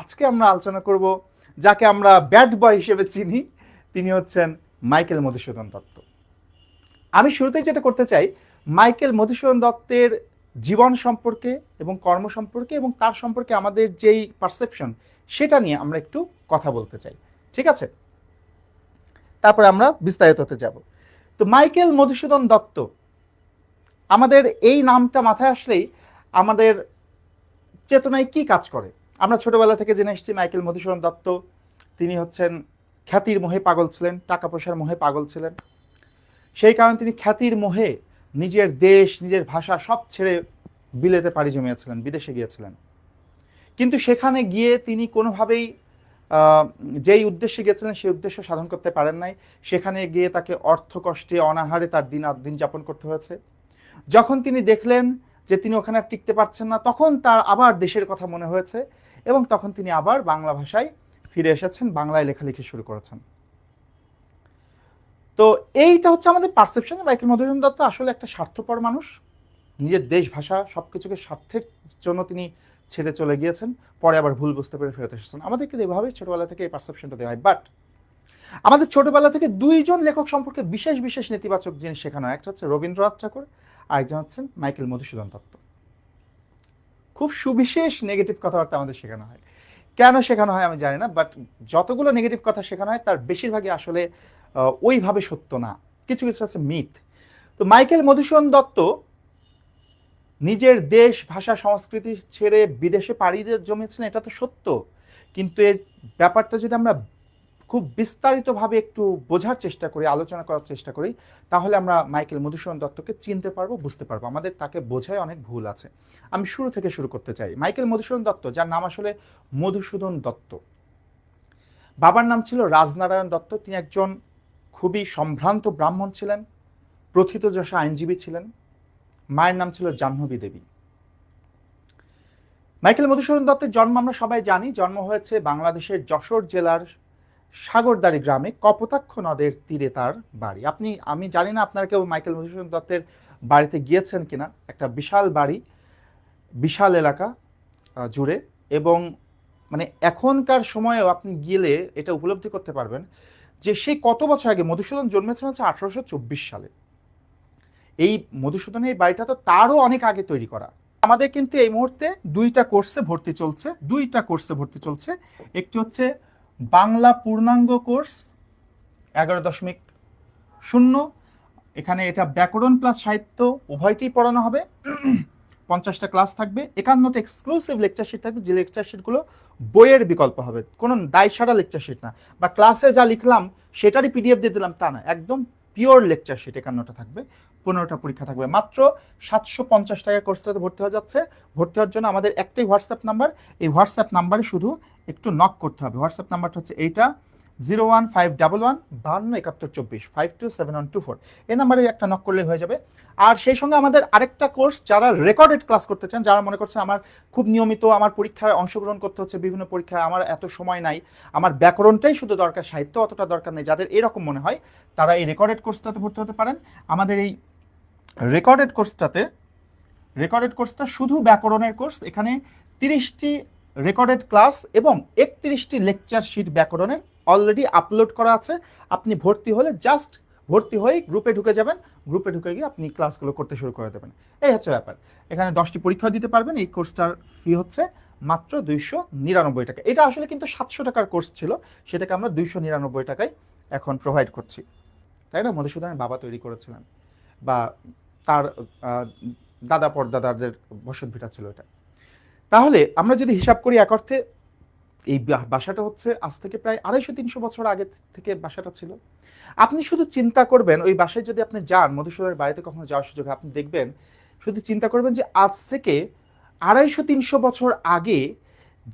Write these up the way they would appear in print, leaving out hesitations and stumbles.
আজকে আমরা আলোচনা করব যাকে আমরা ব্যাড বয় হিসেবে চিনি, তিনি হচ্ছেন মাইকেল মধুসূদন দত্ত। আমি শুরুতেই যেটা করতে চাই, মাইকেল মধুসূদন দত্তের জীবন সম্পর্কে এবং কর্ম সম্পর্কে এবং তার সম্পর্কে আমাদের যেই পারসেপশন সেটা নিয়ে আমরা একটু কথা বলতে চাই, ঠিক আছে? তারপরে আমরা বিস্তারিত হতে যাব। তো মাইকেল মধুসূদন দত্ত, আমাদের এই নামটা মাথায় আসলেই আমাদের চেতনায় কি কাজ করে? আমরা ছোটবেলা থেকে জেনে এসেছি মাইকেল মধুসূদন দত্ত তিনি হচ্ছেন খ্যাতির মোহে পাগল ছিলেন, টাকা পয়সার মোহে পাগল ছিলেন। সেই কারণে তিনি খ্যাতির মোহে নিজের দেশ, নিজের ভাষা সব ছেড়ে বিলেতে পাড়ি জমিয়েছিলেন, বিদেশে গিয়েছিলেন। কিন্তু সেখানে গিয়ে তিনি কোনোভাবেই যেই উদ্দেশ্যে গিয়েছিলেন সেই উদ্দেশ্য সাধন করতে পারেন নাই। সেখানে গিয়ে তাকে অর্থকষ্টে অনাহারে তার দিন যাপন করতে হয়েছে। যখন তিনি দেখলেন যে তিনি ওখানে আর টিকতে পারছেন না, তখন তার আবার দেশের কথা মনে হয়েছে এবং তখন তিনি আবার বাংলা ভাষায় ফিরে এসেছেন, বাংলায় লেখালেখি শুরু করেছেন। তো এইটা হচ্ছে আমাদের পারসেপশন। মাইকেল মধুসূদন দত্ত আসলে একটা স্বার্থপর মানুষ, নিজের দেশ ভাষা সবকিছুকে স্বার্থের জন্য তিনি ছেড়ে চলে গিয়েছেন, পরে আবার ভুল বুঝতে পেরে ফেরত এসেছেন। আমাদেরকে এভাবেই ছোটবেলা থেকে এই পারসেপশনটা দেওয়া হয়। বাট আমাদের ছোটবেলা থেকে দুইজন লেখক সম্পর্কে বিশেষ বিশেষ নেতিবাচক জিনিস শেখানো হয়। একটা হচ্ছে রবীন্দ্রনাথ ঠাকুর, আরেকজন হচ্ছেন মাইকেল মধুসূদন দত্ত। খুব সুবিশেষ নেগেটিভ কথাবার্তা আমাদের শেখানো হয়। কেন শেখানো হয় আমি জানি না, বাট যতগুলো নেগেটিভ কথা শেখানো হয় তার বেশিরভাগই আসলে ওইভাবে সত্য না, কিছু কিছু আছে মিথ। তো মাইকেল মধুসূদন দত্ত নিজের দেশ, ভাষা, সংস্কৃতি ছেড়ে বিদেশে পাড়ি জমিয়েছিলেন, এটা তো সত্য। কিন্তু এর ব্যাপারটা যদি আমরা খুব বিস্তারিতভাবে একটু বোঝার চেষ্টা করি, আলোচনা করার চেষ্টা করি, তাহলে আমরা মাইকেল মধুসূদন দত্তকে চিনতে পারবো, বুঝতে পারবো। আমাদের তাকে বোঝায় অনেক ভুল আছে। আমি শুরু থেকে শুরু করতে চাই। মাইকেল মধুসূদন দত্ত, যার নাম আসলে মধুসূদন দত্ত, বাবার নাম ছিল রাজনারায়ণ দত্ত। তিনি একজন খুবই সম্ভ্রান্ত ব্রাহ্মণ ছিলেন, প্রথিতযশা আইনজীবী ছিলেন। মায়ের নাম ছিল জাহ্নবী দেবী। মাইকেল মধুসূদন দত্তের জন্ম আমরা সবাই জানি। জন্ম হয়েছে বাংলাদেশের যশোর জেলার সাগরদাড়ি গ্রামে, কপোতাক্ষ নদের তীরে তার বাড়ি। আমি জানি না আপনারা কেউ মাইকেল মধুসূদন দত্তের বাড়িতে গিয়েছেন কিনা। একটা বিশাল বাড়ি, বিশাল এলাকা জুড়ে, এবং মানে এখনকার সময়েও আপনি গেলে এটা উপলব্ধি করতে পারবেন যে সেই কত বছর আগে। মধুসূদন জন্মেছেন হচ্ছে 1824 সালে। এই মধুসূদনের এই বাড়িটা তো তারও অনেক আগে তৈরি করা। আমাদের কিন্তু এই মুহূর্তে দুইটা কোর্সে ভর্তি চলছে। একটি হচ্ছে বাংলা পূর্ণাঙ্গ কোর্স 11.0। এখানে এটা ব্যাকরণ প্লাস সাহিত্য উভয়টি পড়ানো হবে। 50টা ক্লাস থাকবে, 51টা এক্সক্লুসিভ লেকচার শিট থাকবে, যে লেকচার শিটগুলো বইয়ের বিকল্প হবে, কোনো দায়সারা লেকচার শিট না, বা ক্লাসে যা লিখলাম সেটারই পিডিএফ দিয়ে দিলাম তা না, একদম পিওর লেকচার শিট 51টা থাকবে। 15টা পরীক্ষা থাকবে। মাত্র 750 টাকা কোর্সটাতে ভর্তি হয়ে যাচ্ছে। ভর্তি হওয়ার জন্য আমাদের একটাই হোয়াটসঅ্যাপ নাম্বার, এই হোয়াটসঅ্যাপ নাম্বারে শুধু একটু নক করতে হবে। হোয়াটসঅ্যাপ নাম্বারটা হচ্ছে এইটা 01511527124 527124। এই নাম্বারে একটা নক করলে হয়ে যাবে। আর সেই সঙ্গে আমাদের আরেকটা কোর্স, যারা রেকর্ডেড ক্লাস করতে চান, যারা মনে করছেন আমার খুব নিয়মিত আমার পরীক্ষায় অংশগ্রহণ করতে হচ্ছে, বিভিন্ন পরীক্ষায় আমার এত সময় নাই, আমার ব্যাকরণটাই শুধু দরকার, সাহিত্য অতটা দরকার নেই, যাদের এরকম মনে হয় তারা এই রেকর্ডেড কোর্সটাতে ভর্তি হতে পারেন। আমাদের এই রেকর্ডেড কোর্সটা শুধু ব্যাকরণের কোর্স। এখানে 30টি রেকর্ডেড ক্লাস এবং 31টি লেকচার শিট ব্যাকরণের অলরেডি আপলোড করা আছে। আপনি ভর্তি হলে জাস্ট ভর্তি হয়ে গ্রুপে ঢুকে যাবেন, গ্রুপে ঢুকে গিয়ে আপনি ক্লাসগুলো করতে শুরু করে দেবেন। এই হচ্ছে ব্যাপার। এখানে 10টি পরীক্ষা দিতে পারবেন। এই কোর্সটার ফি হচ্ছে মাত্র 299 টাকা। এটা আসলে কিন্তু 700 টাকার কোর্স ছিল, সেটাকে আমরা 299 টাকায় এখন প্রোভাইড করছি, তাই না? মধুসূদনের বাবা তৈরি করেছিলেন, বা তার দাদা পরদাদাদের বসত ভিটা ছিল এটা। তাহলে আমরা যদি হিসাব করি, এক অর্থে এই বাসাটা হচ্ছে আজ থেকে প্রায় 250-300 বছর আগে থেকে বাসাটা ছিল। আপনি শুধু চিন্তা করবেন, ওই বাসায় যদি আপনি যান, মধুসূদনের বাড়িতে কখনো যাওয়ার সুযোগ, আপনি দেখবেন, শুধু চিন্তা করবেন যে আজ থেকে 250-300 বছর আগে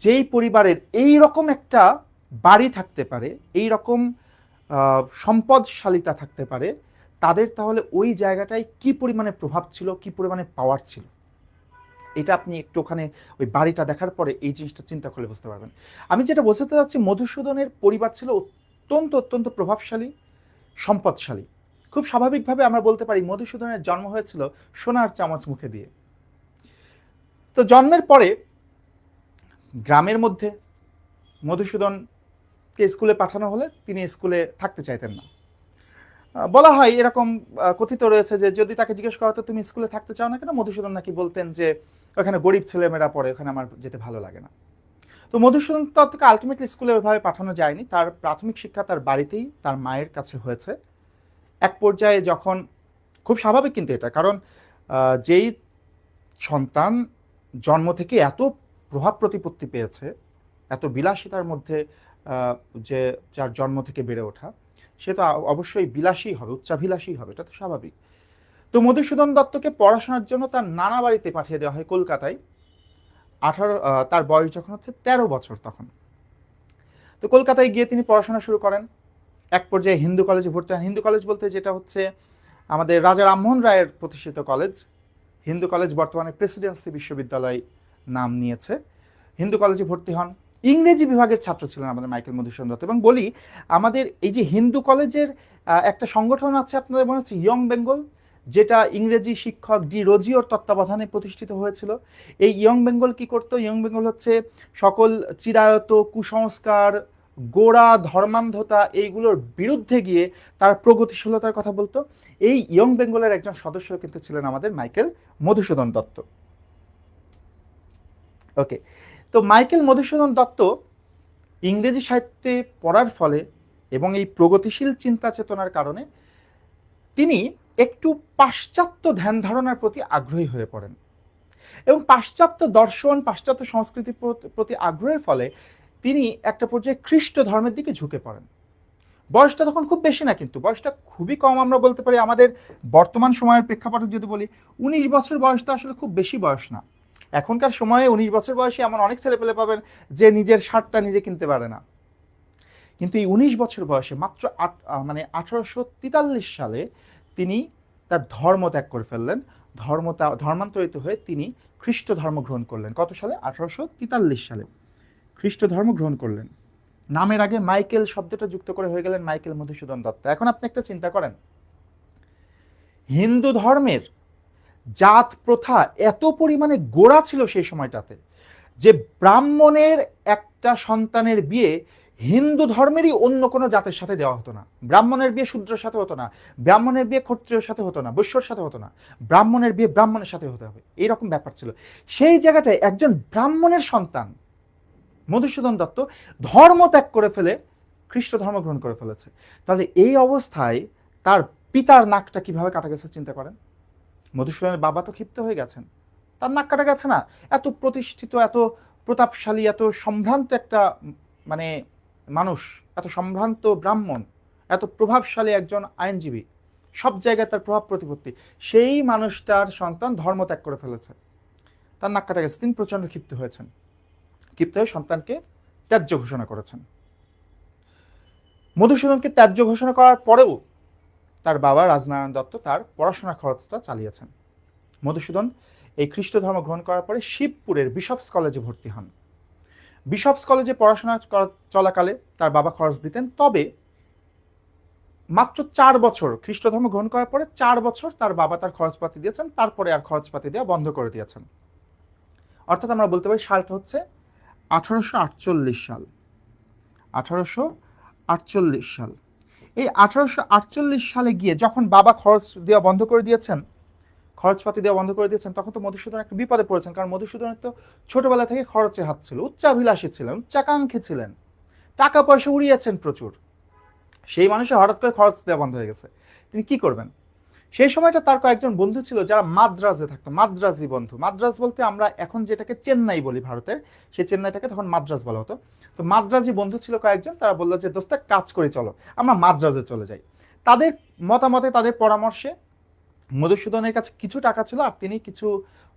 যেই পরিবারের এই রকম একটা বাড়ি থাকতে পারে, এই রকম সম্পদশালিতা থাকতে পারে, তাদের তাহলে ওই জায়গাটায় কি পরিমাণে প্রভাব ছিল, কি পরিমাণে পাওয়ার ছিল। এটা আপনি একটু ওখানে ওই বাড়িটা দেখার পরে এই জিনিসটা চিন্তা করলে বুঝতে পারবেন। আমি যেটা বোঝাতে চাচ্ছি, মধুসূদনের পরিবার ছিল অত্যন্ত প্রভাবশালী, সম্পদশালী। খুব স্বাভাবিকভাবে আমরা বলতে পারি মধুসূদনের জন্ম হয়েছিল সোনার চামচ মুখে দিয়ে। তো জন্মের পরে গ্রামের মধ্যে মধুসূদনকে স্কুলে পাঠানো হলে তিনি স্কুলে থাকতে চাইতেন না। বলা হয় এরকম কথিত রয়েছে যে যদি তাকে জিজ্ঞেস করা হতো তুমি স্কুলে থাকতে চাও না কেন, মধুসূদন নাকি বলতেন যে ওখানে গরিব ছেলেমেয়েরা পড়ে, ওখানে আমার যেতে ভালো লাগে না। তো মধুসূদন দত্তকে আলটিমেটলি স্কুলে ওইভাবে পাঠানো যায়নি, তার প্রাথমিক শিক্ষা তার বাড়িতেই তার মায়ের কাছে হয়েছে। এক পর্যায়ে যখন, খুব স্বাভাবিক কিন্তু এটা, কারণ যেই সন্তান জন্ম থেকে এত প্রভাব প্রতিপত্তি পেয়েছে, এত বিলাসিতার মধ্যে যে যার জন্ম থেকে বেড়ে ওঠা, সে তো অবশ্যই বিলাসী হবে, উচ্চাভিলাষী হবে, এটা তো স্বাভাবিক। তো মধুসূদন দত্তকে পড়াশোনার জন্য তার নানা বাড়িতে পাঠিয়ে দেওয়া হয় কলকাতায়। তার বয়স যখন হচ্ছে 13 বছর তখন। তো কলকাতায় গিয়ে তিনি পড়াশোনা শুরু করেন। এক পর্যায়ে হিন্দু কলেজে ভর্তি হন। হিন্দু কলেজ বলতে যেটা হচ্ছে আমাদের রাজা রামমোহন রায়ের প্রতিষ্ঠিত কলেজ। হিন্দু কলেজ বর্তমানে প্রেসিডেন্সি বিশ্ববিদ্যালয় নাম নিয়েছে। হিন্দু কলেজে ভর্তি হন। ইংরেজি বিভাগের ছাত্র ছিলেন আমাদের মাইকেল মধুসূদন দত্ত। এবং বলি, আমাদের এই যে হিন্দু কলেজের একটা সংগঠন আছে আপনাদের মনে হচ্ছে ইয়ং বেঙ্গল, যেটা ইংরেজি শিক্ষক ডি রোজিওর তত্ত্বাবধানে প্রতিষ্ঠিত হয়েছিল। এই ইয়ং বেঙ্গল কি করতো? ইয়ং বেঙ্গল হচ্ছে সকল চিরায়ত কুসংস্কার, গোড়া ধর্মান্ধতা, এইগুলোর বিরুদ্ধে গিয়ে তার প্রগতিশীলতার কথা বলতো। এই ইয়ং বেঙ্গলের একজন সদস্য কিন্তু ছিলেন আমাদের মাইকেল মধুসূদন দত্ত। ওকে, তো মাইকেল মধুসূদন দত্ত ইংরেজি সাহিত্যে পড়ার ফলে এবং এই প্রগতিশীল চিন্তা চেতনার কারণে তিনি একটু পাশ্চাত্য ধ্যান ধারণার প্রতি আগ্রহী হয়ে পড়েন এবং পাশ্চাত্য দর্শন, পাশ্চাত্য সংস্কৃতির প্রতি আগ্রহের ফলে তিনি একটা পর্যায়ে খ্রিস্ট ধর্মের দিকে ঝুঁকে পড়েন। বয়সটা তখন খুব বেশি না, কিন্তু বয়সটা খুবই কম। আমরা বলতে পারি আমাদের বর্তমান সময়ের প্রেক্ষাপটে যদি বলি 19 বছর বয়সটা আসলে খুব বেশি বয়স না। এখনকার সময়ে 19 বছর বয়সে এমন অনেক ছেলেপেলে পাবেন যে নিজের শার্টটা নিজে কিনতে পারে না, কিন্তু এই 19 বছর বয়সে মাত্র 1843 সালে তিনি তার ধর্ম ত্যাগ করে ফেললেন। ধর্মান্তরিত হয়ে তিনি খ্রিস্ট ধর্ম গ্রহণ করলেন। কত সালে? 1843 সালে খ্রিস্ট ধর্ম গ্রহণ করলেন। নামের আগে মাইকেল শব্দটা যুক্ত করে হয়ে গেলেন মাইকেল মধুসূদন দত্ত। এখন আপনি একটা চিন্তা করেন, হিন্দু ধর্মের জাত প্রথা এত পরিমাণে গোড়া ছিল সেই সময়টাতে যে ব্রাহ্মণের একটা সন্তানের বিয়ে হিন্দু ধর্মেরই অন্য কোনো জাতের সাথে দেওয়া হতো না। ব্রাহ্মণের বিয়ে শূদ্রের সাথে হতো না, ব্রাহ্মণের বিয়ে ক্ষত্রিয়ের সাথে হতো না, বৈশ্যর সাথে হতো না, ব্রাহ্মণের বিয়ে ব্রাহ্মণের সাথে হতে হবে, এইরকম ব্যাপার ছিল। সেই জায়গাটায় একজন ব্রাহ্মণের সন্তান মধুসূদন দত্ত ধর্ম ত্যাগ করে ফেলে খ্রিস্ট ধর্ম গ্রহণ করে ফেলেছে। তাহলে এই অবস্থায় তার পিতার নাকটা কিভাবে কাটা গেছে চিন্তা করেন। মধুসূদনের বাবা তো ক্ষিপ্ত হয়ে গেছেন, তার নাক কাটা গেছে না। এত প্রতিষ্ঠিত, এত প্রতাপশালী, এত সম্ভ্রান্ত একটা মানে মানুষ, এত সম্ভ্রান্ত ব্রাহ্মণ, এত প্রভাবশালী একজন আইনজীবী, সব জায়গায় তার প্রভাব প্রতিপত্তি, সেই মানুষটার সন্তান ধর্মত্যাগ করে ফেলেছে, তার নাক কাটা গেছে। তিনি প্রচন্ড ক্ষিপ্ত হয়েছেন, ক্ষিপ্ত হয়ে সন্তানকে ত্যায্য ঘোষণা করেছেন। মধুসূদনকে ত্যায্য ঘোষণা করার পরেও তার বাবা রাজনারায়ণ দত্ত তার পড়াশোনার খরচটা চালিয়েছেন। মধুসূদন এই খ্রিস্ট ধর্ম গ্রহণ করার পরে শিবপুরের বিশপস কলেজে ভর্তি হন। বিশপস কলেজে পড়াশোনা চলাকালে তার বাবা খরচ দিতেন, তবে মাত্র 4 বছর, খ্রিস্ট ধর্ম গ্রহণ করার পরে 4 বছর তার বাবা তার খরচপাতি দিয়েছেন, তারপরে আর খরচপাতি দেওয়া বন্ধ করে দিয়েছেন। অর্থাৎ আমরা বলতে পারি সালটা হচ্ছে 1848 সাল। 1848 সাল। এই 1848 সালে গিয়ে যখন বাবা খরচ দেওয়া বন্ধ করে দিয়েছেন, খরচপাতি দেওয়া বন্ধ করে দিয়েছেন, তখন তো মধুসূদন একটা বিপদে পড়েছেন। কারণ মধুসূদনের তো ছোটবেলা থেকে খরচের হাত ছিল, উচ্চাভিলাষী ছিলেন, উচ্চাকাঙ্ক্ষী ছিলেন, টাকা পয়সা উড়িয়েছেন প্রচুর। সেই মানুষের হঠাৎ করে খরচ দেওয়া বন্ধ হয়ে গেছে, তিনি কি করবেন? সেই সময়টা তার কয়েকজন বন্ধু ছিল যারা মাদ্রাজে থাকতো, মাদ্রাজি বন্ধু। মাদ্রাজ বলতে আমরা এখন যেটাকে চেন্নাই বলি ভারতের, সেই চেন্নাইটাকে তখন মাদ্রাজ বলা হতো। তো মাদ্রাজি বন্ধু ছিল কয়েকজন, তারা বললো যে দোস্ত কাজ করে চলো আমরা মাদ্রাজে চলে যাই। তাদের মতামতে, তাদের পরামর্শে মধুসূদনের কাছে কিছু টাকা ছিল, আর তিনি কিছু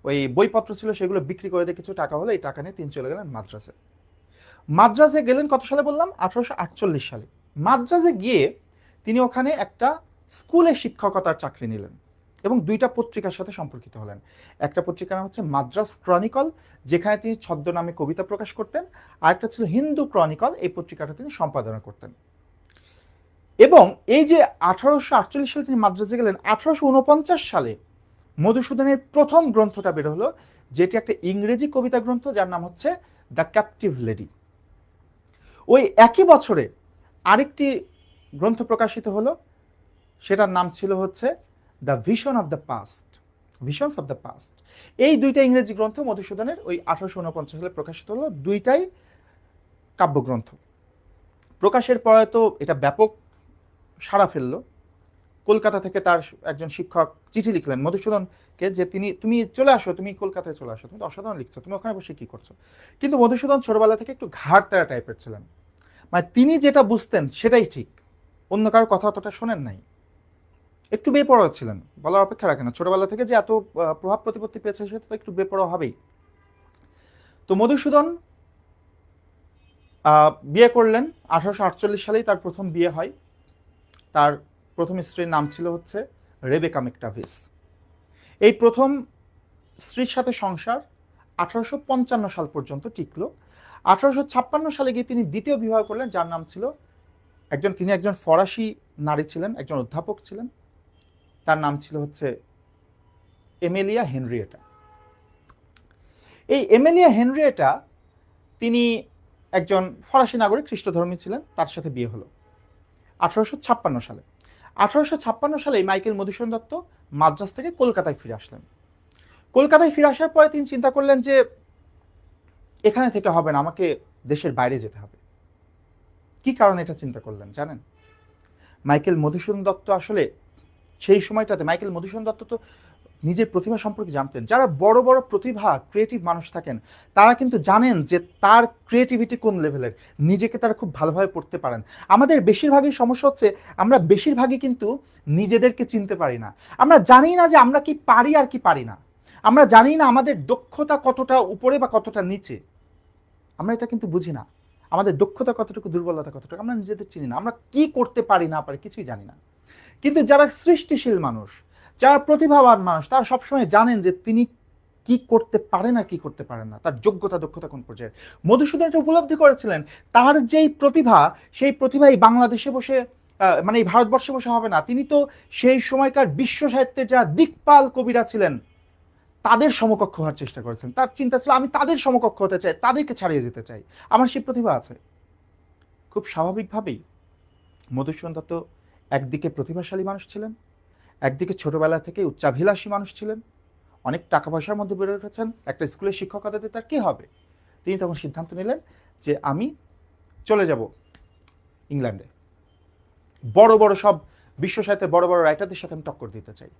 ওই বইপত্র ছিল সেগুলো বিক্রি করে দিয়ে কিছু টাকা হলো, এই টাকা নিয়ে তিনি চলে গেলেন মাদ্রাজে। মাদ্রাজে গেলেন কত সালে বললাম? 1848 সালে। মাদ্রাজে গিয়ে তিনি ওখানে একটা স্কুলে শিক্ষকতার চাকরি নিলেন এবং 2টা পত্রিকার সাথে সম্পর্কিত হলেন। একটা পত্রিকার নাম হচ্ছে মাদ্রাজ ক্রনিকল, যেখানে তিনি ছদ্মনামে কবিতা প্রকাশ করতেন, আর একটা ছিল হিন্দু ক্রনিকল, এই পত্রিকাটা তিনি সম্পাদনা করতেন। এবং এই যে 1848 সালে তিনি মাদ্রাজে গেলেন, 1849 সালে মধুসূদনের প্রথম গ্রন্থটা বের হলো, যেটি একটা ইংরেজি কবিতা গ্রন্থ, যার নাম হচ্ছে দ্য ক্যাপটিভ লেডি। ওই একই বছরে আরেকটি গ্রন্থ প্রকাশিত হলো, সেটার নাম ছিল হচ্ছে the vision of the past, visions of the past. এই দুইটা ইংরেজি গ্রন্থ মধুসূদনের ওই 1849 সালে প্রকাশিত হলো, দুইটাই কাব্যগ্রন্থ। প্রকাশের পরে তো এটা ব্যাপক সাড়া ফেললো। কলকাতা থেকে তার একজন শিক্ষক চিঠি লিখলেন মধুসূদনকে যে তুমি চলে আসো, তুমি কলকাতায় চলে আসো, তুমি তো অসাধারণ লিখছো, তুমি ওখানে বসে কি করছো। কিন্তু মধুসূদন ছোটবেলা থেকে একটু ঘাড় তেরা টাইপের ছিলেন, মানে তিনি যেটা বুঝতেন সেটাই ঠিক, অন্য কারো কথা অতটা শোনেন নাই, একটু বেপরোয়া ছিলেন, বলার অপেক্ষা রাখেন না। ছোটবেলা থেকে যে এত প্রভাব প্রতিপত্তি পেয়েছে সেটা তো একটু বেপরোয়া হবেই। তো মধুসূদন বিয়ে করলেন 1848 সালেই তার প্রথম বিয়ে হয়। তার প্রথম স্ত্রীর নাম ছিল হচ্ছে রেবেকা মেকটাভিস। এই প্রথম স্ত্রীর সাথে সংসার 1855 সাল পর্যন্ত টিকলো। 1856 সালে গিয়ে তিনি দ্বিতীয় বিবাহ করলেন, যার নাম ছিল তিনি একজন ফরাসি নারী ছিলেন, একজন অধ্যাপক ছিলেন, তার নাম ছিল হচ্ছে এমেলিয়া হেনরিয়েটা। এই এমেলিয়া হেনরিয়েটা তিনি একজন ফরাসি নাগরিক, খ্রিস্টধর্মী ছিলেন, তার সাথে বিয়ে হলো 1856 সালে। 1856 সালে মাইকেল মধুসূদন দত্ত মাদ্রাজ থেকে কলকাতায় ফিরে আসলেন। কলকাতায় ফিরে আসার পরে তিনি চিন্তা করলেন যে এখানে থেকে হবে না, আমাকে দেশের বাইরে যেতে হবে। কি কারণে এটা চিন্তা করলেন জানেন? মাইকেল মধুসূদন দত্ত আসলে সেই সময়টাতে, মাইকেল মধুসূদন দত্ত তো নিজের প্রতিভা সম্পর্কে জানতেন। যারা বড় বড় প্রতিভা ক্রিয়েটিভ মানুষ থাকেন তারা কিন্তু জানেন যে তার ক্রিয়েটিভিটি কোন লেভেলের, নিজেকে তারা খুব ভালোভাবে পড়তে পারেন। আমাদের বেশিরভাগই সমস্যা হচ্ছে আমরা বেশিরভাগই কিন্তু নিজেদেরকে চিনতে পারি না। আমরা জানি না যে আমরা কি পারি আর কি পারি না, আমরা জানি না আমাদের দক্ষতা কতটা উপরে বা কতটা নিচে, আমরা এটা কিন্তু বুঝি না। আমাদের দক্ষতা কতটুকু, দুর্বলতা কতটুকু আমরা নিজেদের চিনি না, আমরা কি করতে পারি না পারি কিছুই জানি না। কিন্তু যারা সৃষ্টিশীল মানুষ, যারা প্রতিভাবান মানুষ, তারা সবসময় জানেন যে তিনি কি করতে পারেন আর কি করতে পারেন না, তার যোগ্যতা দক্ষতা কোন পর্যায়ে। মধুসূদন এটা উপলব্ধি করেছিলেন, তার যেই প্রতিভা, সেই প্রতিভাই বাংলাদেশে বসে মানে এই ভারতবর্ষে বসে হবে না। তিনি তো সেই সময়কার বিশ্ব সাহিত্যের যারা দিকপাল কবিরা ছিলেন তাদের সমকক্ষ হওয়ার চেষ্টা করেছেন। তার চিন্তা ছিল আমি তাদের সমকক্ষ হতে চাই, তাদেরকে ছাড়িয়ে যেতে চাই, আমার সেই প্রতিভা আছে। খুব স্বাভাবিকভাবেই মধুসূদন দত্ত একদিকে প্রতিভাশালী মানুষ ছিলেন, একদিকে ছোটবেলা থেকে উচ্চাভিলাষী মানুষ ছিলেন, অনেক টাকা পয়সার মধ্যে বেড়ে উঠেছেন, একটা স্কুলের শিক্ষকতাতে তার কি হবে। তিনি তখন সিদ্ধান্ত নিলেন যে আমি চলে যাব ইংল্যান্ডে, বড় বড় সব বিশ্ব সাহিত্যের বড় বড় রাইটারদের সাথে আমি টক্কর দিতে চাই।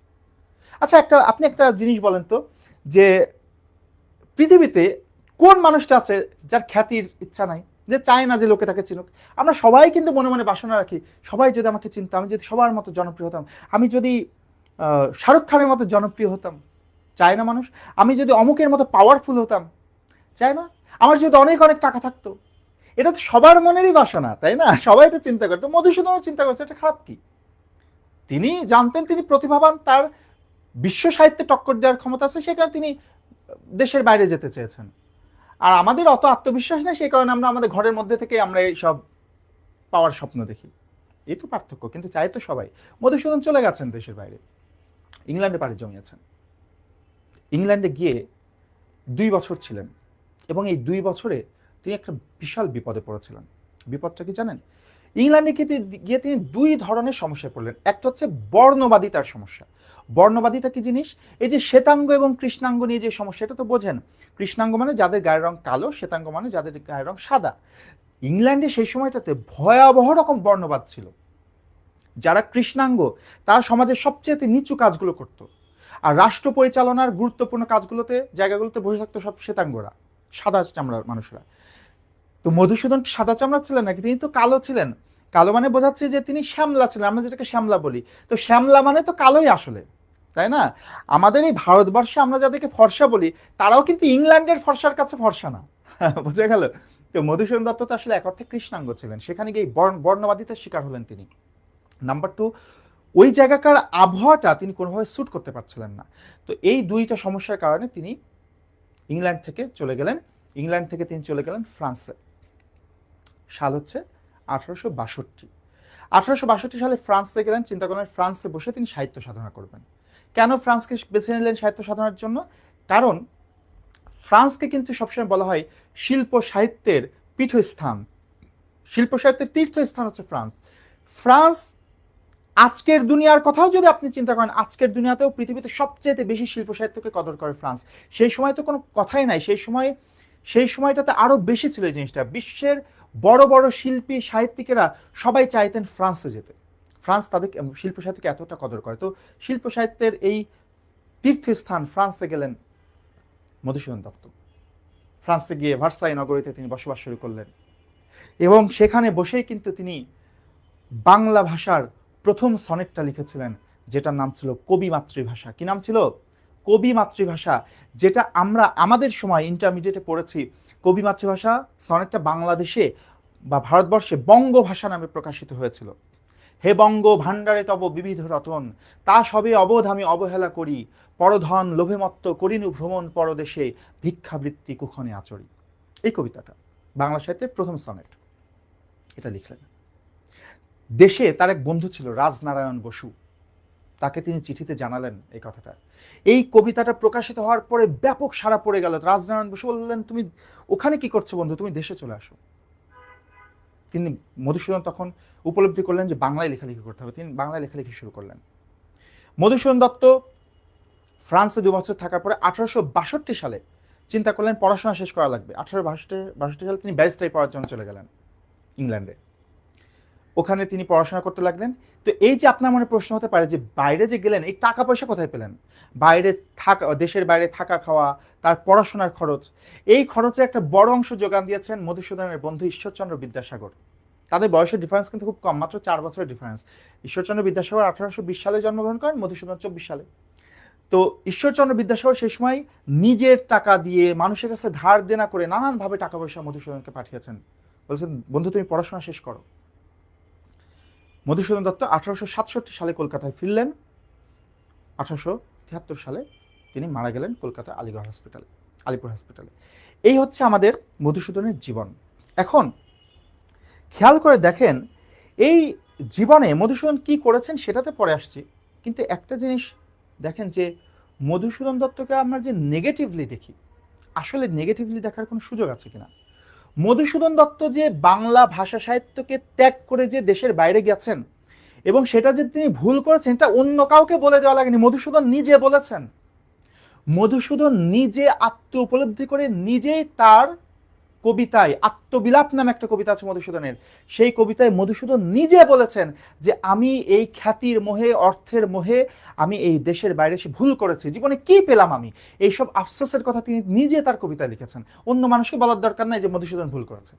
আচ্ছা, আপনি একটা জিনিস বলেন তো, যে পৃথিবীতে কোন মানুষটা আছে যার খ্যাতির ইচ্ছা নাই, যে চায় না যে লোকে তাকে চিনুক? আমরা সবাই কিন্তু মনে মনে বাসনা রাখি, সবাই যদি আমাকে চিনত, আমি যদি সবার মতো জনপ্রিয় হতাম, আমি যদি শাহরুখ খানের মতো জনপ্রিয় হতাম, চায় না মানুষ? আমি যদি অমুকের মতো পাওয়ারফুল হতাম, চায় না? আমার যদি অনেক অনেক টাকা থাকতো, এটা তো সবার মনেরই বাসনা, তাই না? সবাই তো চিন্তা করতো, মধুসূদনও চিন্তা করছে, এটা খারাপ কি? তিনি জানতেন তিনি প্রতিভাবান, তার বিশ্ব সাহিত্যে টক্কর দেওয়ার ক্ষমতা আছে, সেখানে তিনি দেশের বাইরে যেতে চেয়েছেন। আর আমাদের অত আত্মবিশ্বাস নেই, সেই কারণে আমরা আমাদের ঘরের মধ্যে থেকে আমরা এই সব পাওয়ার স্বপ্ন দেখি। এই তো পার্থক্য, কিন্তু চাই তো সবাই। মধুসূদন চলে গেছেন দেশের বাইরে, ইংল্যান্ডে পাড়ি জমিয়েছেন। ইংল্যান্ডে গিয়ে 2 বছর ছিলেন, এবং এই 2 বছরে তিনি একটা বিশাল বিপদে পড়েছিলেন। বিপদটা কি জানেন? ইংল্যান্ডে গিয়ে তিনি 2 ধরনের সমস্যায় পড়লেন। একটা হচ্ছে বর্ণবাদিতার সমস্যা। বর্ণবাদিতা কি জিনিস? এই যে শ্বেতাঙ্গ এবং কৃষ্ণাঙ্গ নিয়ে যে সমস্যা, এটা তো বোঝেন। কৃষ্ণাঙ্গ মানে যাদের গায়ের রং কালো, শ্বেতাঙ্গ মানে যাদের গায়ের রং সাদা। ইংল্যান্ডে সেই সময়টাতে ভয়াবহ রকম বর্ণবাদ ছিল। যারা কৃষ্ণাঙ্গ তারা সমাজের সবচেয়ে নিচু কাজগুলো করত, আর রাষ্ট্র পরিচালনার গুরুত্বপূর্ণ কাজগুলোতে, জায়গাগুলোতে বসে থাকতো সব শ্বেতাঙ্গরা, সাদা চামড়ার মানুষরা। তো মধুসূদন সাদা চামড়া ছিলেন নাকি? তিনি তো কালো ছিলেন। কালো মানে বোঝাচ্ছে যে তিনি শ্যামলা ছিলেন, আমরা যেটাকে শ্যামলা বলি। তো শ্যামলা মানে তো কালোই আসলে, তাই না? আমাদের এই ভারতবর্ষে আমরা যাদেরকে ফর্সা বলি তারাও কিন্তু ইংল্যান্ডের ফর্সার কাছে ফর্সা না। বোঝা গেল? তো মধুসূদন দত্ত তো আসলে এক অর্থে কৃষ্ণাঙ্গ ছিলেন, সেখানে গিয়ে বর্ণবাদিতার শিকার হলেন তিনি। নাম্বার 2, ওই জায়গাকার আবহাওয়াটা তিনি কোনোভাবে স্যুট করতে পারছিলেন না। তো এই 2টা সমস্যার কারণে তিনি ইংল্যান্ড থেকে চলে গেলেন। ইংল্যান্ড থেকে তিনি চলে গেলেন ফ্রান্সে। সাল হচ্ছে 1862। 1862 সালে ফ্রান্সে গেলেন, চিন্তা করলেন ফ্রান্সে বসে তিনি সাহিত্য সাধনা করবেন। কেন ফ্রান্সকে বেছে নিলেন সাহিত্য সাধনার জন্য? কারণ ফ্রান্সকে কিন্তু সবসময় বলা হয় শিল্প সাহিত্যের পীঠস্থান, শিল্প সাহিত্যের তীর্থস্থান হচ্ছে ফ্রান্স। ফ্রান্স আজকের দুনিয়ার কথাও যদি আপনি চিন্তা করেন, আজকের দুনিয়াতেও পৃথিবীতে সবচেয়ে বেশি শিল্প সাহিত্যকে কদর করে ফ্রান্স। সেই সময় তো কোনো কথাই নাই, সেই সময়টাতে আরো বেশি ছিল এই জিনিসটা। বিশ্বের বড় বড় শিল্পী সাহিত্যিকেরা সবাই চাইতেন ফ্রান্সে যেতে। ফ্রান্স তাদের শিল্প সাহিত্যকে এতটা কদর করে। তো শিল্প সাহিত্যের এই তীর্থস্থান ফ্রান্সে গেলেন মধুসূদন দত্ত। ফ্রান্সে গিয়ে ভার্সাই নগরীতে তিনি বসবাস শুরু করলেন এবং সেখানে বসেই কিন্তু তিনি বাংলা ভাষার প্রথম সনেটটা লিখেছিলেন, যেটার নাম ছিল কবি মাতৃভাষা। কি নাম ছিল? কবি মাতৃভাষা, যেটা আমরা আমাদের সময় ইন্টারমিডিয়েটে পড়েছি। কবি মাতৃভাষা সনেটটা বাংলাদেশে বা ভারতবর্ষে বঙ্গভাষা নামে প্রকাশিত হয়েছিল। হে বঙ্গ ভাণ্ডারে তব বিবিধ রতন, তা সবে অবোধ আমি অবহেলা করি, পরধন লোভেমত্ত করিনু ভ্রমণ পরদেশে, ভিক্ষাবৃত্তি কুক্ষণে আচরি। এই কবিতাটা বাংলা সাহিত্যের প্রথম সনেট, এটা লিখলেন। দেশে তার এক বন্ধু ছিল রাজনারায়ণ বসু, তাকে তিনি চিঠিতে জানালেন এই কথাটা। এই কবিতাটা প্রকাশিত হওয়ার পরে ব্যাপক সাড়া পড়ে গেল। রাজনারায়ণ বসু বললেন, তুমি ওখানে কি করছো বন্ধু, তুমি দেশে চলে আসো। তিনি মধুসূদন তখন উপলব্ধি করলেন যে বাংলায় লেখালেখি করতে হবে, তিনি বাংলায় লেখালেখি শুরু করলেন। মধুসূদন দত্ত ফ্রান্সে 2 বছর থাকার পরে 1862 সালে চিন্তা করলেন পড়াশোনা শেষ করা লাগবে। 1862 সালে তিনি ব্যারিস্টারি পড়ার জন্য চলে গেলেন ইংল্যান্ডে। ওখানে তিনি পড়াশোনা করতে লাগলেন। তো এই যে আপনার মনে প্রশ্ন হতে পারে যে বাইরে যে গেলেন, এই টাকা পয়সা কোথায় পেলেন? বাইরে থাকা, দেশের বাইরে থাকা খাওয়া, তার পড়াশোনার খরচ, এই খরচের একটা বড় অংশ যোগান দিয়েছেন মধুসূদনের বন্ধু ঈশ্বরচন্দ্র বিদ্যাসাগর। তাদের বয়সের ডিফারেন্স কিন্তু খুব কম, মাত্র 4 বছরের ডিফারেন্স। ঈশ্বরচন্দ্র বিদ্যাসাগর 1820 সালে জন্মগ্রহণ করেন, মধুসূদন 24 সালে। তো ঈশ্বরচন্দ্র বিদ্যাসাগর সেই সময় নিজের টাকা দিয়ে মানুষের কাছে ধার দেনা করে নানানভাবে টাকা পয়সা মধুসূদনকে পাঠিয়েছেন। বলছেন বন্ধু তুমি পড়াশোনা শেষ করো। মধুসূদন দত্ত 1867 সালে কলকাতায় ফিরলেন। 1873 সালে তিনি মারা গেলেন কলকাতা আলিপুর হসপিটালে। এই হচ্ছে আমাদের মধুসূদনের জীবন। এখন খেয়াল করে দেখেন এই জীবনে মধুসূদন কি করেছেন সেটাতে পরে আসছি, কিন্তু একটা জিনিস দেখেন যে মধুসূদন দত্তকে আমরা যে নেগেটিভলি দেখি, আসলে নেগেটিভলি দেখার কোনো সুযোগ আছে কিনা? মধুসূদন দত্ত যে বাংলা ভাষা সাহিত্যকে ত্যাগ করে যে দেশের বাইরে গেছেন এবং সেটা যে তিনি ভুল করেছেন, এটা অন্য কাউকে বলে দেওয়া লাগেনি, মধুসূদন নিজে বলেছেন। মধুসূদন নিজে আত্ম উপলব্ধি করে নিজেই তার কবিতায়, আত্মবিলাপ নামে একটা কবিতা আছে মধুসূদনের, সেই কবিতায় মধুসূদন নিজে বলেছেন যে আমি এই খ্যাতির মোহে, অর্থের মোহে আমি এই দেশের বাইরে এসে ভুল করেছি, জীবনে কি পেলাম আমি, এইসব আফসোসের কথা তিনি নিজে তার কবিতায় লিখেছেন। অন্য মানুষকে বলার দরকার নাই যে মধুসূদন ভুল করেছে,